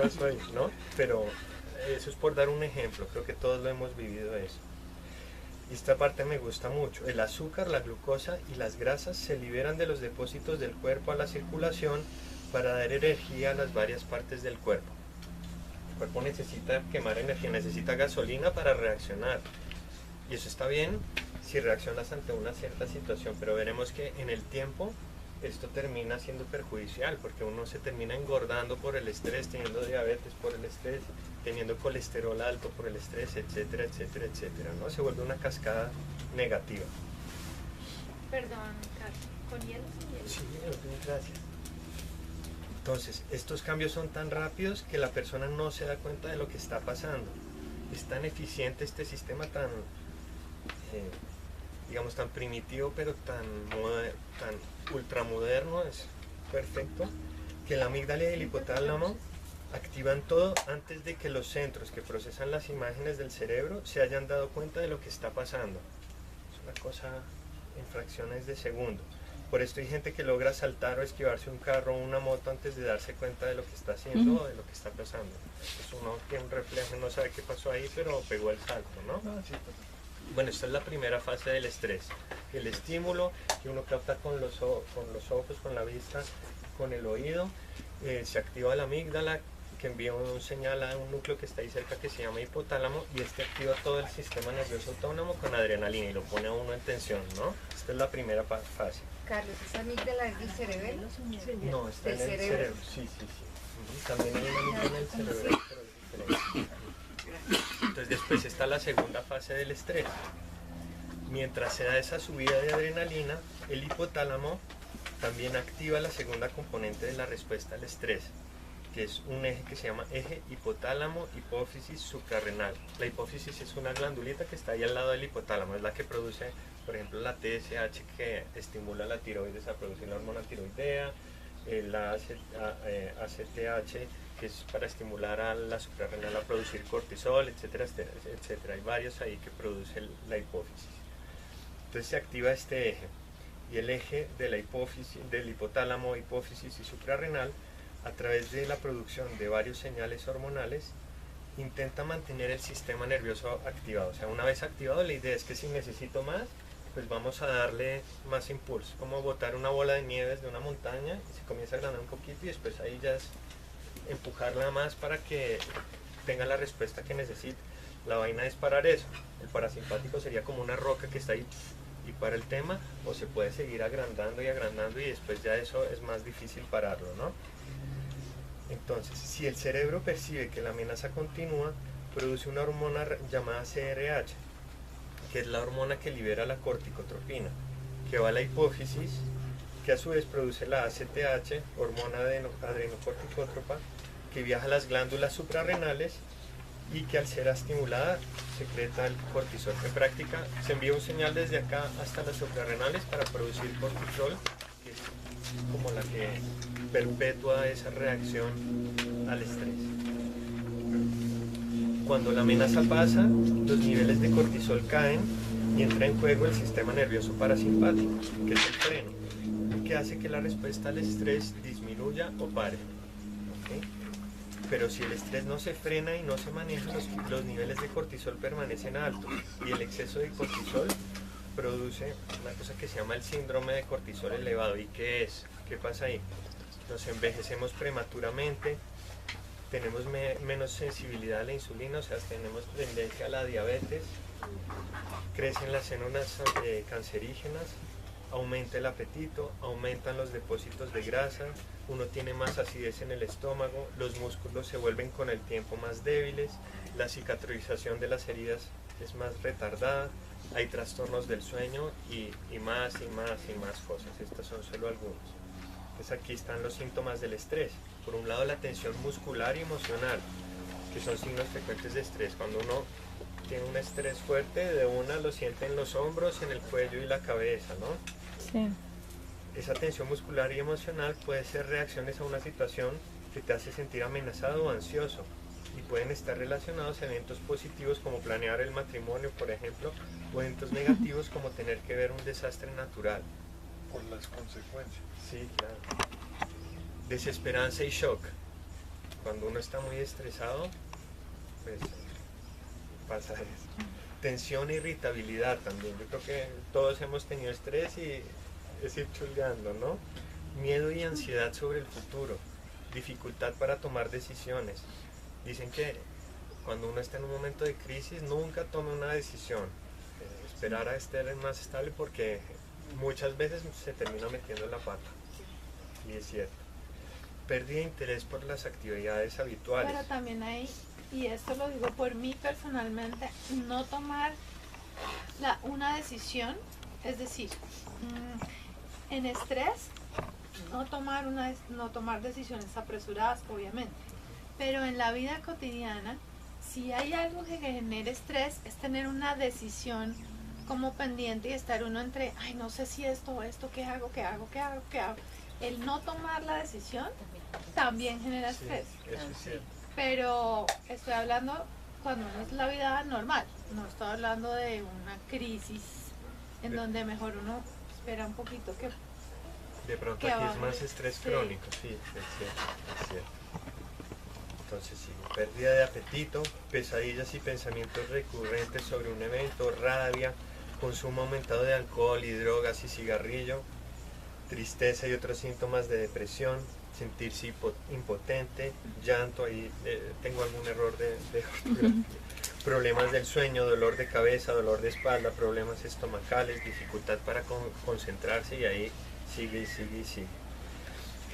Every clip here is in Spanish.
pasó ahí, ¿no? Pero eso es por dar un ejemplo, creo que todos lo hemos vivido eso. Y esta parte me gusta mucho. El azúcar, la glucosa y las grasas se liberan de los depósitos del cuerpo a la circulación para dar energía a las varias partes del cuerpo. El cuerpo necesita quemar energía, necesita gasolina para reaccionar. Y eso está bien si reaccionas ante una cierta situación, pero veremos que en el tiempo esto termina siendo perjudicial porque uno se termina engordando por el estrés, teniendo diabetes por el estrés, teniendo colesterol alto por el estrés, etcétera, etcétera, etcétera, ¿no? Se vuelve una cascada negativa. Perdón, Carlos, ¿con hielo? Sí, gracias. Entonces, estos cambios son tan rápidos que la persona no se da cuenta de lo que está pasando. Es tan eficiente este sistema, tan, digamos, tan primitivo, pero tan ultramoderno, es perfecto, que la amígdala y el hipotálamo activan todo antes de que los centros que procesan las imágenes del cerebro se hayan dado cuenta de lo que está pasando. Es una cosa en fracciones de segundo. Por esto hay gente que logra saltar o esquivarse un carro o una moto antes de darse cuenta de lo que está haciendo o de lo que está pasando. Es uno tiene un reflejo, no sabe qué pasó ahí, pero pegó el salto, ¿no? Bueno, esta es la primera fase del estrés. El estímulo que uno capta con los ojos, con la vista, con el oído. Se activa la amígdala, que envía un señal a un núcleo que está ahí cerca que se llama hipotálamo, y este activa todo el sistema nervioso autónomo con adrenalina y lo pone a uno en tensión, ¿no? Esta es la primera fase. Carlos, ¿esa amígdala es del cerebelo? No, está en el cerebro. Sí. También hay una amígdala en el cerebro, pero es diferente. Entonces después está la segunda fase del estrés. Mientras se da esa subida de adrenalina, el hipotálamo también activa la segunda componente de la respuesta al estrés, que es un eje que se llama eje hipotálamo hipófisis suprarrenal. La hipófisis es una glandulita que está ahí al lado del hipotálamo, es la que produce, por ejemplo, la TSH, que estimula la tiroides a producir la hormona tiroidea, la ACTH, que es para estimular a la suprarrenal a producir cortisol, etcétera, etcétera. Hay varios ahí que producen la hipófisis. Entonces se activa este eje, y el eje de la hipófisis, del hipotálamo, hipófisis y suprarrenal, a través de la producción de varios señales hormonales, intenta mantener el sistema nervioso activado. O sea, una vez activado, la idea es que si necesito más, pues vamos a darle más impulso, como botar una bola de nieve de una montaña y se comienza a agrandar un poquito y después ahí ya es empujarla más para que tenga la respuesta que necesita. La vaina es parar eso. El parasimpático sería como una roca que está ahí y para el tema, o se puede seguir agrandando y agrandando y después ya eso es más difícil pararlo, ¿no? Entonces, si el cerebro percibe que la amenaza continúa, produce una hormona llamada CRH, que es la hormona que libera la corticotropina, que va a la hipófisis, que a su vez produce la ACTH, hormona adrenocorticótropa, que viaja a las glándulas suprarrenales y que al ser estimulada secreta el cortisol. En práctica se envía un señal desde acá hasta las suprarrenales para producir cortisol, que es como la que perpetúa esa reacción al estrés. Cuando la amenaza pasa, los niveles de cortisol caen y entra en juego el sistema nervioso parasimpático, que es el freno, que hace que la respuesta al estrés disminuya o pare. ¿Okay? Pero si el estrés no se frena y no se maneja, los niveles de cortisol permanecen altos y el exceso de cortisol produce una cosa que se llama el síndrome de cortisol elevado. ¿Y qué es? ¿Qué pasa ahí? Nos envejecemos prematuramente, tenemos menos sensibilidad a la insulina, o sea, tenemos tendencia a la diabetes, crecen las células cancerígenas, aumenta el apetito, aumentan los depósitos de grasa, uno tiene más acidez en el estómago, los músculos se vuelven con el tiempo más débiles, la cicatrización de las heridas es más retardada, hay trastornos del sueño y más cosas. Estos son solo algunos. Entonces aquí están los síntomas del estrés. Por un lado, la tensión muscular y emocional, que son signos frecuentes de estrés. Cuando uno tiene un estrés fuerte, de una lo siente en los hombros, en el cuello y la cabeza, ¿no? Sí. Esa tensión muscular y emocional puede ser reacciones a una situación que te hace sentir amenazado o ansioso, y pueden estar relacionados a eventos positivos como planear el matrimonio, por ejemplo, o eventos negativos como tener que ver un desastre natural. Por las consecuencias. Sí, claro. Desesperanza y shock. cuando uno está muy estresado, pues pasa eso. Tensión e irritabilidad también. Yo creo que todos hemos tenido estrés y es ir chulgando, ¿no? Miedo y ansiedad sobre el futuro. Dificultad para tomar decisiones. Dicen que cuando uno está en un momento de crisis, nunca tome una decisión. Esperar a estar más estable porque muchas veces se termina metiendo la pata. Y es cierto. Pérdida de interés por las actividades habituales. Pero también hay, y esto lo digo por mí personalmente, no tomar una decisión, es decir, en estrés, no tomar decisiones apresuradas, obviamente, pero en la vida cotidiana, si hay algo que genere estrés, es tener una decisión como pendiente y estar uno entre, ay, no sé si esto o esto, ¿qué hago? El no tomar la decisión también genera estrés. Sí, eso es cierto. Pero estoy hablando cuando no es la vida normal, no estoy hablando de una crisis en donde mejor uno espera un poquito que... De pronto aquí es más estrés crónico, sí, es cierto. Entonces sí, pérdida de apetito, pesadillas y pensamientos recurrentes sobre un evento, rabia, consumo aumentado de alcohol y drogas y cigarrillo, tristeza y otros síntomas de depresión, sentirse impotente, llanto, ahí tengo algún error de ortografía, problemas del sueño, dolor de cabeza, dolor de espalda, problemas estomacales, dificultad para concentrarse y ahí sigue.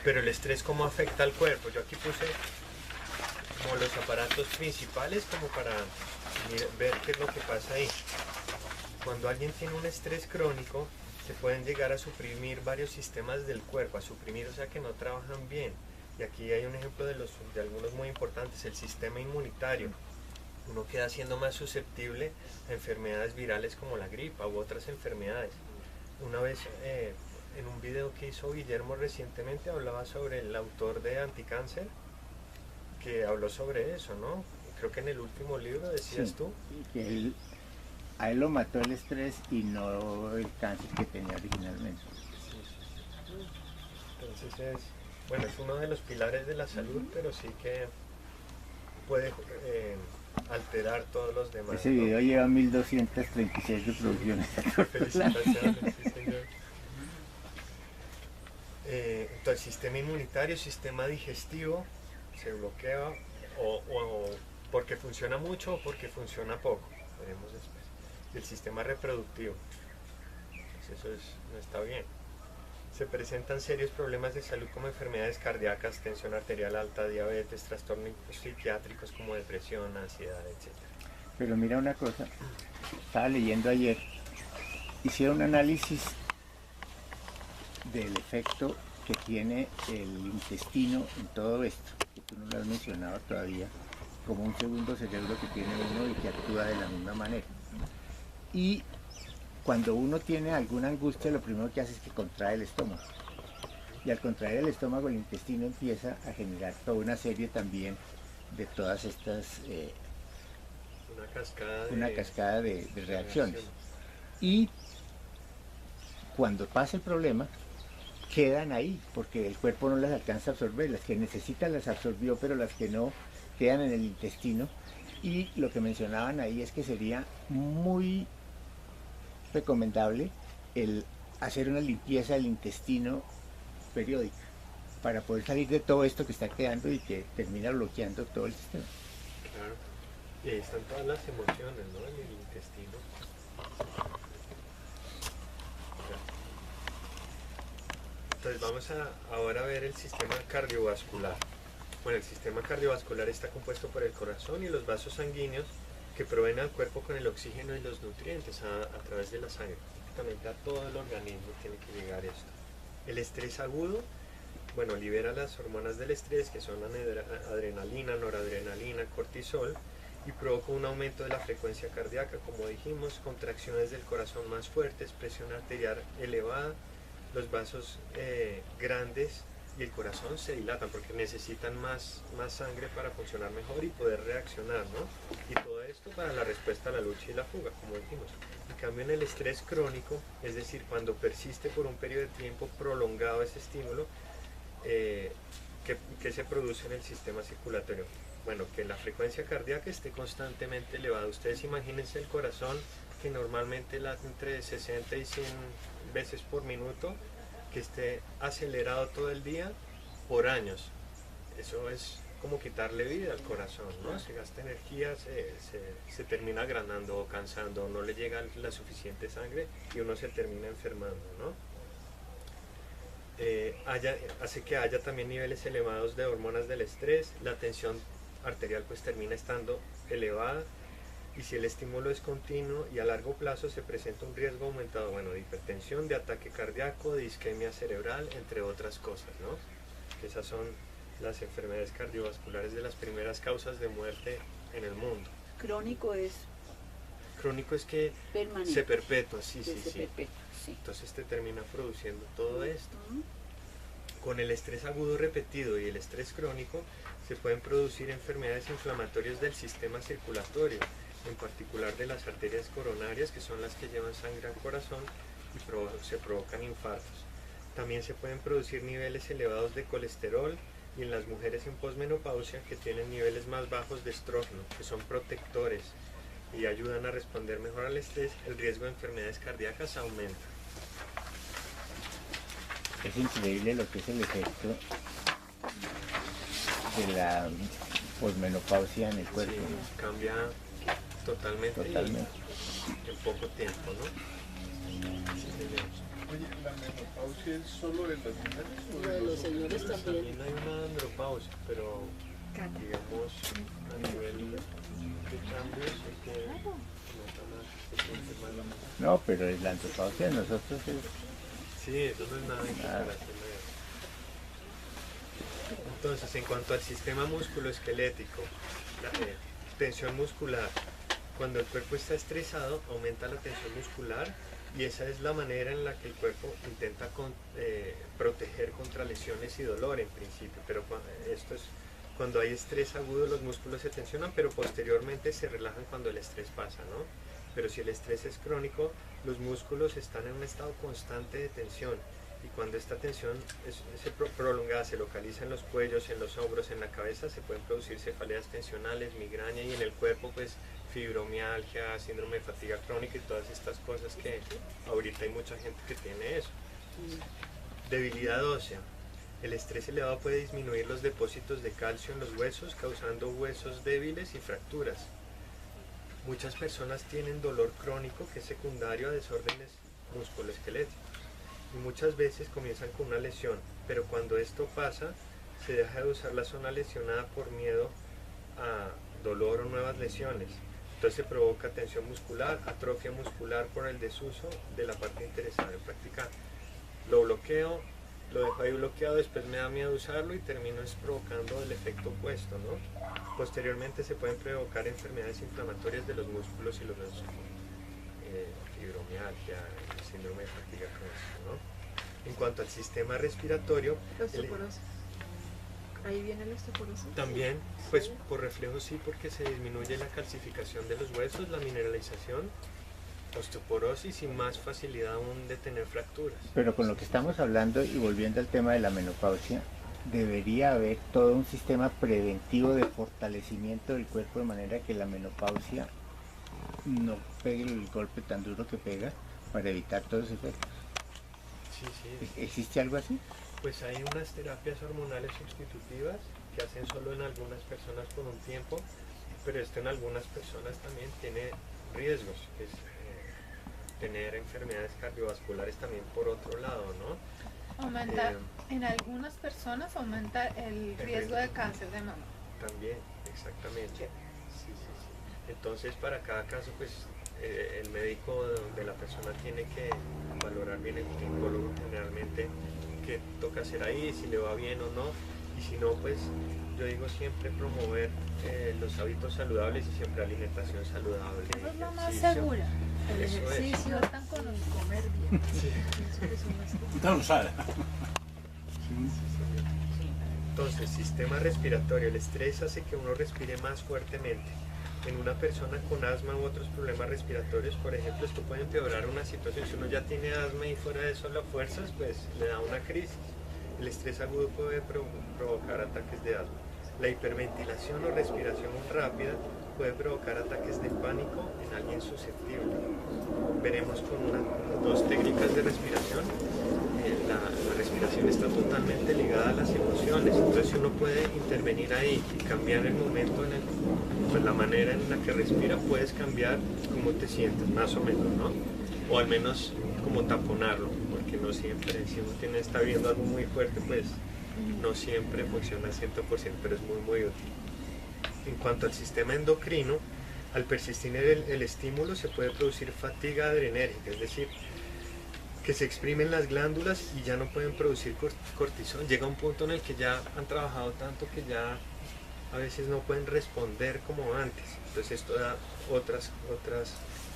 Pero el estrés, ¿cómo afecta al cuerpo? Yo aquí puse como los aparatos principales como para ver qué es lo que pasa ahí. Cuando alguien tiene un estrés crónico, se pueden llegar a suprimir varios sistemas del cuerpo, o sea que no trabajan bien. Y aquí hay un ejemplo de algunos muy importantes, el sistema inmunitario. Uno queda siendo más susceptible a enfermedades virales como la gripa u otras enfermedades. Una vez en un video que hizo Guillermo recientemente hablaba sobre el autor de Anticáncer, que habló sobre eso, ¿no? Creo que en el último libro decías tú. Que a él lo mató el estrés y no el cáncer que tenía originalmente. Entonces es uno de los pilares de la salud, pero sí que puede alterar todos los demás. Ese video lleva 1236 reproducciones. Felicitaciones, sí señor. Entonces, sistema inmunitario, sistema digestivo, se bloquea o porque funciona mucho o porque funciona poco, veremos después. El sistema reproductivo, pues eso no está bien. Se presentan serios problemas de salud como enfermedades cardíacas, tensión arterial alta, diabetes, trastornos psiquiátricos como depresión, ansiedad, etc. Pero mira una cosa, estaba leyendo ayer, hicieron un análisis del efecto que tiene el intestino en todo esto, que tú no lo has mencionado todavía, como un segundo cerebro que tiene uno y que actúa de la misma manera. Y cuando uno tiene alguna angustia, lo primero que hace es que contrae el estómago. Y al contraer el estómago, el intestino empieza a generar toda una serie también de todas estas... una cascada de reacciones. Y cuando pasa el problema, quedan ahí, porque el cuerpo no las alcanza a absorber. Las que necesitan las absorbió, pero las que no quedan en el intestino. Y lo que mencionaban ahí es que sería muy recomendable el hacer una limpieza del intestino periódica para poder salir de todo esto que está quedando y que termina bloqueando todo el sistema. Claro, y ahí están todas las emociones, ¿no? En el intestino. Entonces vamos ahora a ver el sistema cardiovascular. Bueno, el sistema cardiovascular está compuesto por el corazón y los vasos sanguíneos que proveen al cuerpo con el oxígeno y los nutrientes a través de la sangre. Prácticamente a todo el organismo tiene que llegar esto. El estrés agudo, bueno, libera las hormonas del estrés que son adrenalina, noradrenalina, cortisol y provoca un aumento de la frecuencia cardíaca, como dijimos, contracciones del corazón más fuertes, presión arterial elevada, los vasos grandes y el corazón se dilatan porque necesitan más sangre para funcionar mejor y poder reaccionar, ¿no? Y todo esto para la respuesta a la lucha y la fuga, como dijimos. En cambio, en el estrés crónico, es decir, cuando persiste por un periodo de tiempo prolongado ese estímulo, ¿qué se produce en el sistema circulatorio? Bueno, que la frecuencia cardíaca esté constantemente elevada. Ustedes imagínense el corazón que normalmente late entre 60 y 100 veces por minuto, que esté acelerado todo el día por años. Eso es como quitarle vida al corazón, ¿no? Se gasta energía, se termina agranando o cansando, no le llega la suficiente sangre y uno se termina enfermando, ¿no? Hace que haya también niveles elevados de hormonas del estrés, la tensión arterial pues termina estando elevada, y si el estímulo es continuo y a largo plazo se presenta un riesgo aumentado, bueno, de hipertensión, de ataque cardíaco, de isquemia cerebral, entre otras cosas, ¿no? Esas son las enfermedades cardiovasculares de las primeras causas de muerte en el mundo. Crónico es Crónico es que permanente. se perpetúa, sí. Perpetua, sí. Entonces te termina produciendo todo esto. Con el estrés agudo repetido y el estrés crónico se pueden producir enfermedades inflamatorias del sistema circulatorio, en particular de las arterias coronarias, que son las que llevan sangre al corazón, y se provocan infartos. También se pueden producir niveles elevados de colesterol, y en las mujeres en posmenopausia que tienen niveles más bajos de estrógeno, que son protectores y ayudan a responder mejor al estrés, el riesgo de enfermedades cardíacas aumenta. Es increíble lo que es el efecto de la posmenopausia en el cuerpo. Sí, cambia totalmente. Totalmente. Y en poco tiempo, ¿no? Sí, señor. Oye, ¿la menopausia es solo de las mujeres o Lo de los señores también. También hay una andropausia, pero digamos a nivel de cambios es que no tan mal. No, pero la andropausia de nosotros es... Sí, eso no es nada en comparación a eso. Entonces, en cuanto al sistema musculoesquelético, la tensión muscular, cuando el cuerpo está estresado, aumenta la tensión muscular, y esa es la manera en la que el cuerpo intenta proteger contra lesiones y dolor en principio, pero esto es cuando hay estrés agudo, los músculos se tensionan, pero posteriormente se relajan cuando el estrés pasa, ¿no? Pero si el estrés es crónico, los músculos están en un estado constante de tensión, y cuando esta tensión es prolongada, se localiza en los cuellos, en los hombros, en la cabeza, se pueden producir cefaleas tensionales, migraña, y en el cuerpo pues fibromialgia, síndrome de fatiga crónica y todas estas cosas que ahorita hay mucha gente que tiene eso. Debilidad ósea. El estrés elevado puede disminuir los depósitos de calcio en los huesos, causando huesos débiles y fracturas. Muchas personas tienen dolor crónico que es secundario a desórdenes musculoesqueléticos, y muchas veces comienzan con una lesión, pero cuando esto pasa, se deja de usar la zona lesionada por miedo a dolor o nuevas lesiones. Entonces se provoca tensión muscular, atrofia muscular por el desuso de la parte interesada en practicar. Lo bloqueo, lo dejo ahí bloqueado, después me da miedo usarlo y termino provocando el efecto opuesto, ¿no? Posteriormente se pueden provocar enfermedades inflamatorias de los músculos y los huesos, fibromialgia, síndrome de fatiga crónica, ¿no? En cuanto al sistema respiratorio, Osteoporosis. Ahí viene la osteoporosis. también, pues por reflejo sí, porque se disminuye la calcificación de los huesos, la mineralización, osteoporosis y más facilidad aún de tener fracturas. Pero con lo que estamos hablando y volviendo al tema de la menopausia, debería haber todo un sistema preventivo de fortalecimiento del cuerpo de manera que la menopausia no pegue el golpe tan duro que pega para evitar todos esos efectos. Sí. ¿Existe algo así? Pues hay unas terapias hormonales sustitutivas que hacen solo en algunas personas por un tiempo, pero esto en algunas personas también tiene riesgos, que es tener enfermedades cardiovasculares también por otro lado, ¿no? En algunas personas aumenta el riesgo de cáncer de mama. También, exactamente. Sí. Entonces, para cada caso, pues el médico de la persona tiene que valorar bien, el ginecólogo generalmente, qué toca hacer ahí, si le va bien o no, y si no, pues yo digo siempre promover los hábitos saludables y siempre alimentación saludable. Eso es lo más ejercicio. seguro. El Eso es. ejercicio están con los Comer bien. Pienso que son las cosas. No lo sabe. Entonces, sistema respiratorio. El estrés hace que uno respire más fuertemente. En una persona con asma u otros problemas respiratorios, por ejemplo, esto puede empeorar una situación. Si uno ya tiene asma y fuera de eso las fuerzas, pues le da una crisis. El estrés agudo puede provocar ataques de asma. La hiperventilación o respiración rápida puede provocar ataques de pánico en alguien susceptible. Veremos con dos técnicas de respiración. La respiración está totalmente ligada a las emociones, entonces uno puede intervenir ahí y cambiar el momento, pues la manera en la que respira, puedes cambiar cómo te sientes, más o menos, ¿no? O al menos como taponarlo, porque no siempre, si uno está viendo algo muy fuerte, pues no siempre funciona al 100%, pero es muy útil. En cuanto al sistema endocrino, al persistir el estímulo se puede producir fatiga adrenérgica, es decir, que se exprimen las glándulas y ya no pueden producir cortisol. Llega un punto en el que ya han trabajado tanto que ya a veces no pueden responder como antes. Entonces esto da otras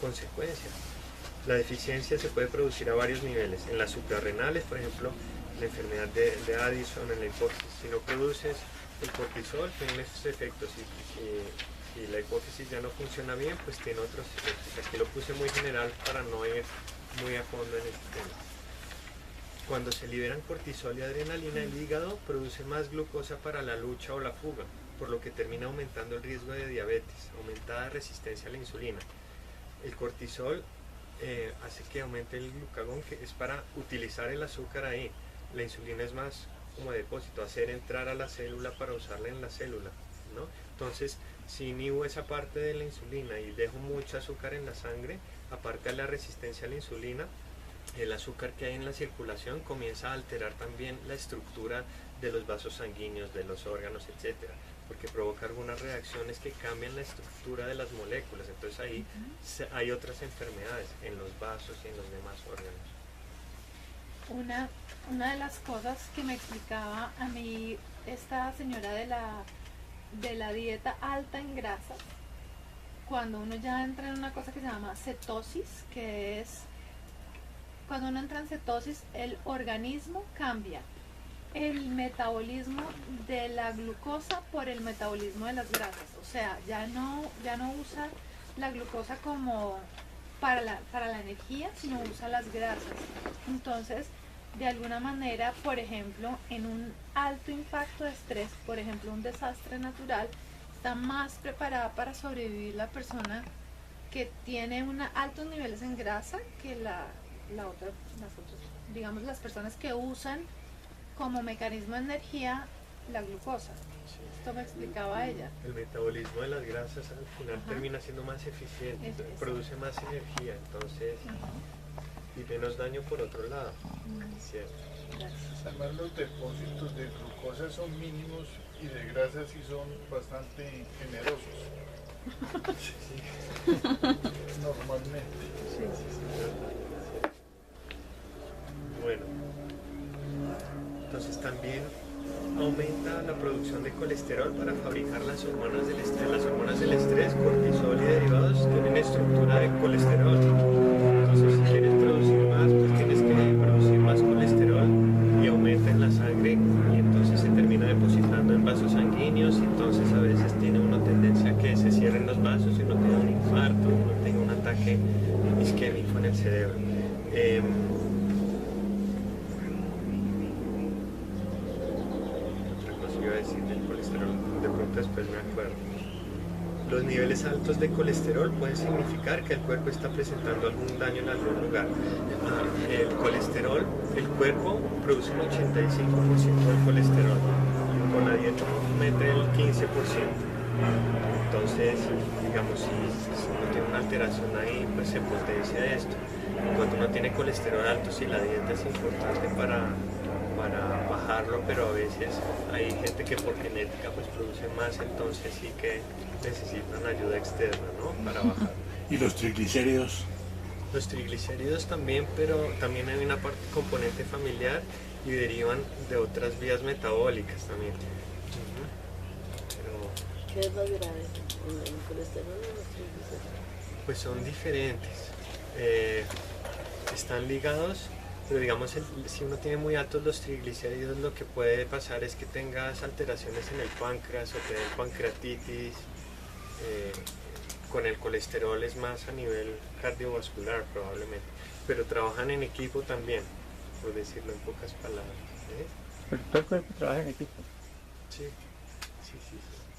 consecuencias. La deficiencia se puede producir a varios niveles. En las suprarrenales, por ejemplo, la enfermedad de Addison, en la hipófisis. Si no produces el cortisol, tiene esos efectos. Si la hipófisis ya no funciona bien, pues tiene otros efectos. Aquí lo puse muy general para no ir muy a fondo en este tema. Cuando se liberan cortisol y adrenalina, el hígado produce más glucosa para la lucha o la fuga, por lo que termina aumentando el riesgo de diabetes, aumentada resistencia a la insulina. El cortisol hace que aumente el glucagón, que es para utilizar el azúcar ahí. La insulina es más como depósito, hacer entrar a la célula para usarla en la célula, ¿no? Entonces, si inhibo esa parte de la insulina y dejo mucho azúcar en la sangre, aparte de la resistencia a la insulina, el azúcar que hay en la circulación comienza a alterar también la estructura de los vasos sanguíneos, de los órganos, etcétera, porque provoca algunas reacciones que cambian la estructura de las moléculas. Entonces ahí hay otras enfermedades en los vasos y en los demás órganos. Una de las cosas que me explicaba a mí esta señora de la dieta alta en grasas, cuando uno ya entra en una cosa que se llama cetosis, que es cuando uno entra en cetosis, el organismo cambia el metabolismo de la glucosa por el metabolismo de las grasas. O sea, ya no usa la glucosa como para la energía, sino usa las grasas. Entonces, de alguna manera, por ejemplo, en un alto impacto de estrés, por ejemplo, un desastre natural, está más preparada para sobrevivir la persona que tiene altos niveles en grasa que las otras, digamos, las personas que usan como mecanismo de energía la glucosa. Sí. Esto me explicaba ella. El metabolismo de las grasas al final termina siendo más eficiente, produce más energía, entonces, y menos daño por otro lado. ¿Cierto? Gracias. Además los depósitos de glucosa son mínimos y de grasa sí son bastante generosos. Normalmente. Bueno, entonces también aumenta la producción de colesterol para fabricar las hormonas del estrés. Las hormonas del estrés, cortisol y derivados, tienen estructura de colesterol. Entonces, si quieres producir más, pues tienes que producir más colesterol y aumenta en la sangre, y entonces se termina depositando en vasos sanguíneos, y entonces a veces tiene una tendencia a que se cierren los vasos y uno tenga un infarto, uno tenga un ataque isquémico en el cerebro. Iba a decir del colesterol, de pronto después me acuerdo. Los niveles altos de colesterol pueden significar que el cuerpo está presentando algún daño en algún lugar. El colesterol, el cuerpo produce un 85% del colesterol, con la dieta mete el 15%. Entonces, digamos, si uno tiene una alteración ahí, pues se potencia esto. Cuando uno tiene colesterol alto, sí, la dieta es importante para bajarlo, pero a veces hay gente que por genética pues produce más, entonces sí que necesitan ayuda externa, ¿no? Para bajar. ¿Y los triglicéridos? Los triglicéridos también, pero también hay una componente familiar y derivan de otras vías metabólicas también. Pero, ¿Qué es más grave? ¿El colesterol o los triglicéridos? pues son diferentes. Están ligados, pero digamos, si uno tiene muy altos los triglicéridos, lo que puede pasar es que tengas alteraciones en el páncreas o te den pancreatitis. Con el colesterol es más a nivel cardiovascular probablemente, pero trabajan en equipo también, por decirlo en pocas palabras. Pero todo el cuerpo trabaja en equipo. Sí, sí, sí.